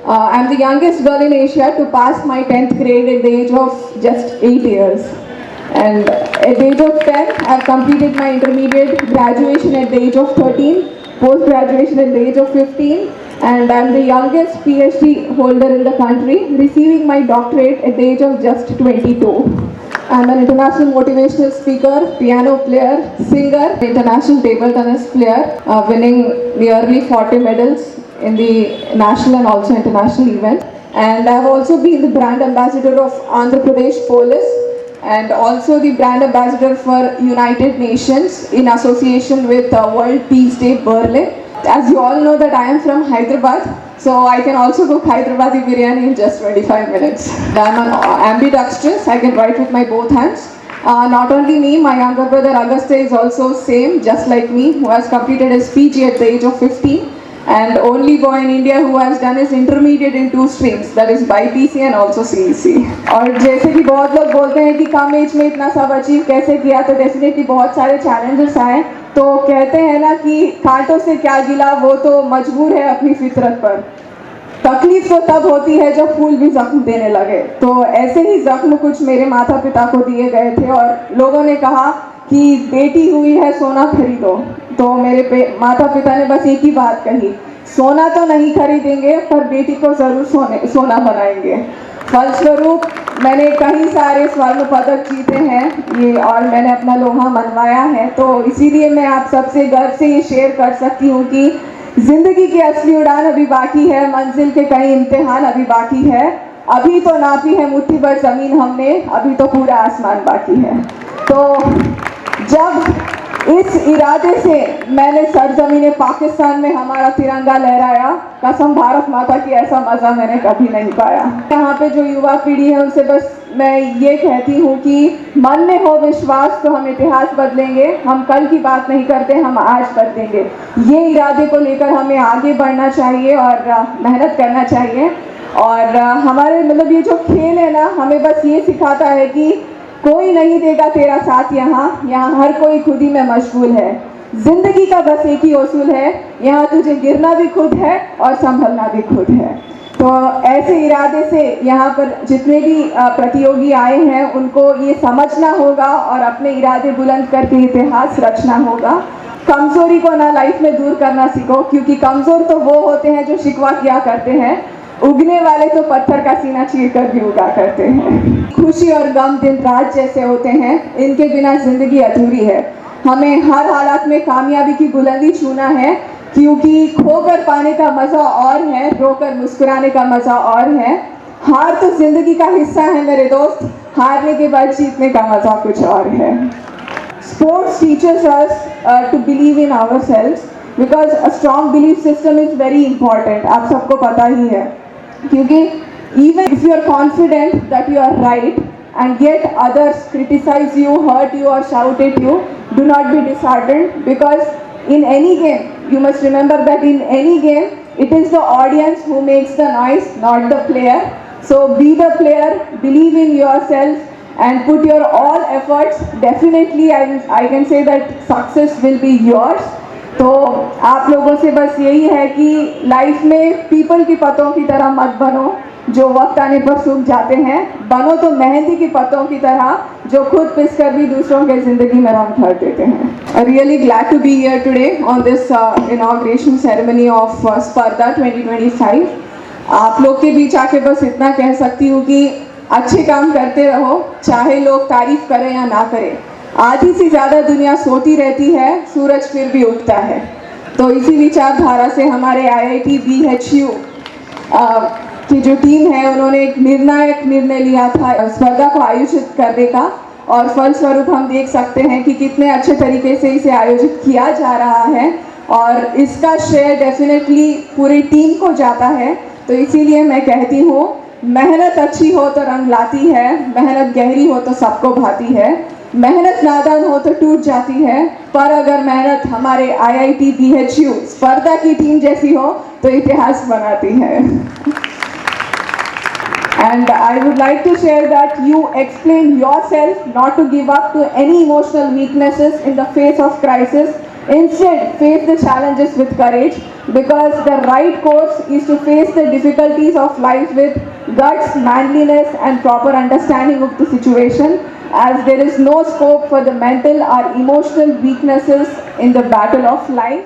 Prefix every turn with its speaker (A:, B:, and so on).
A: I'm the youngest girl in Asia to pass my 10th grade at the age of just 8 years. And at the age of 10, I've completed my intermediate graduation at the age of 13, post-graduation at the age of 15, and I'm the youngest PhD holder in the country, receiving my doctorate at the age of just 22. I'm an international motivational speaker, piano player, singer, international table tennis player, winning nearly 40 medals in the national and also international event. And I've also been the brand ambassador of Andhra Pradesh Police and also the brand ambassador for United Nations in association with World Peace Day Berlin. As you all know that I am from Hyderabad, so I can also cook Hyderabadi biryani in just 25 minutes. I'm an ambidextrous, I can write with my both hands. Not only me, my younger brother Agastya is also same, just like me, who has completed his PG at the age of 15. And only boy in India who has done his intermediate in 2 streams, that is BPC and also CEC. और जैसे कि बहुत लोग बोलते हैं कि कम as में इतना सब अचीव कैसे किया, तो डेफिनेटली बहुत सारे चैलेंजेस आए. तो कहते हैं ना कि कांटों से क्या गिला, वो तो मजबूर है अपनी फितरत पर. तकलीफ तो तब होती है जब फूल भी जख्म देने लगे. तो ऐसे ही जख्म कुछ मेरे माता पिता को दिए गए थे और लोगों ने कहा कि बेटी हुई है सोना खरीदो. तो मेरे माता पिता ने बस एक ही बात कही, सोना तो नहीं खरीदेंगे पर बेटी को ज़रूर सोना बनाएंगे. फलस्वरूप मैंने कई सारे स्वर्ण पदक जीते हैं ये, और मैंने अपना लोहा मनवाया है. तो इसीलिए मैं आप सबसे गर्व से ये शेयर कर सकती हूँ कि ज़िंदगी की असली उड़ान अभी बाकी है, मंजिल के कई इम्तिहान अभी बाकी है. अभी तो नापी है मुट्ठी भर ज़मीन हमने, अभी तो पूरा आसमान बाकी है. तो जब इस इरादे से मैंने सरजमीन पाकिस्तान में हमारा तिरंगा लहराया, कसम भारत माता की, ऐसा मज़ा मैंने कभी नहीं पाया. यहाँ पे जो युवा पीढ़ी है उनसे बस मैं ये कहती हूँ कि मन में हो विश्वास तो हम इतिहास बदलेंगे. हम कल की बात नहीं करते, हम आज बदलेंगे. ये इरादे को लेकर हमें आगे बढ़ना चाहिए और मेहनत करना चाहिए. और हमारे मतलब ये जो खेल है ना, हमें बस ये सिखाता है कि कोई नहीं देगा तेरा साथ यहाँ हर कोई खुद ही में मशगूल है. जिंदगी का बस एक ही उसूल है, यहाँ तुझे गिरना भी खुद है और संभलना भी खुद है. तो ऐसे इरादे से यहाँ पर जितने भी प्रतियोगी आए हैं उनको ये समझना होगा और अपने इरादे बुलंद करके इतिहास रचना होगा. कमज़ोरी को ना लाइफ में दूर करना सीखो, क्योंकि कमज़ोर तो वो होते हैं जो शिकवा किया करते हैं, उगने वाले तो पत्थर का सीना चीर कर भी उगा करते हैं. खुशी और गम दिन रात जैसे होते हैं, इनके बिना जिंदगी अधूरी है. हमें हर हालात में कामयाबी की बुलंदी छूना है, क्योंकि खोकर पाने का मज़ा और है, रोकर मुस्कुराने का मज़ा और है. हार तो जिंदगी का हिस्सा है मेरे दोस्त, हारने के बाद जीतने का मज़ा कुछ और है. Sports teachers us to believe in ourselves, because a strong belief system is very important. आप सबको पता ही है, क्योंकि even if you are confident that you are right and yet others criticize you, hurt you or shout at you, do not be disheartened, because in any game you must remember that in any game it is the audience who makes the noise, not the player. So be the player, believe in yourself and put your all efforts. Definitely I can say that success will be yours. तो आप लोगों से बस यही है कि life में people की पत्तों की तरह मत बनो जो वक्त आने पर सूख जाते हैं. बनो तो मेहंदी की पत्तों की तरह जो खुद पिस कर भी दूसरों के ज़िंदगी में रंग भर देते हैं. Really glad to be here today on this inauguration ceremony of Spardha 2025. आप लोग के बीच आके बस इतना कह सकती हूँ कि अच्छे काम करते रहो, चाहे लोग तारीफ करें या ना करें. आधी से ज़्यादा दुनिया सोती रहती है, सूरज फिर भी उगता है. तो इसी विचारधारा से हमारे IIT BHU की जो टीम है उन्होंने एक निर्णायक निर्णय लिया था स्पर्धा को आयोजित करने का, और फलस्वरूप हम देख सकते हैं कि कितने अच्छे तरीके से इसे आयोजित किया जा रहा है. और इसका श्रेय डेफिनेटली पूरी टीम को जाता है. तो इसीलिए मैं कहती हूँ, मेहनत अच्छी हो तो रंग लाती है, मेहनत गहरी हो तो सबको भाती है, मेहनत नादान हो तो टूट जाती है, पर अगर मेहनत हमारे IIT BHU स्पर्धा की टीम जैसी हो तो इतिहास बनाती है. And I would like to share that you explain yourself not to give up to any emotional weaknesses in the face of crisis. Instead, face the challenges with courage because the right course is to face the difficulties of life with guts, manliness, and proper understanding of the situation, as there is no scope for the mental or emotional weaknesses in the battle of life.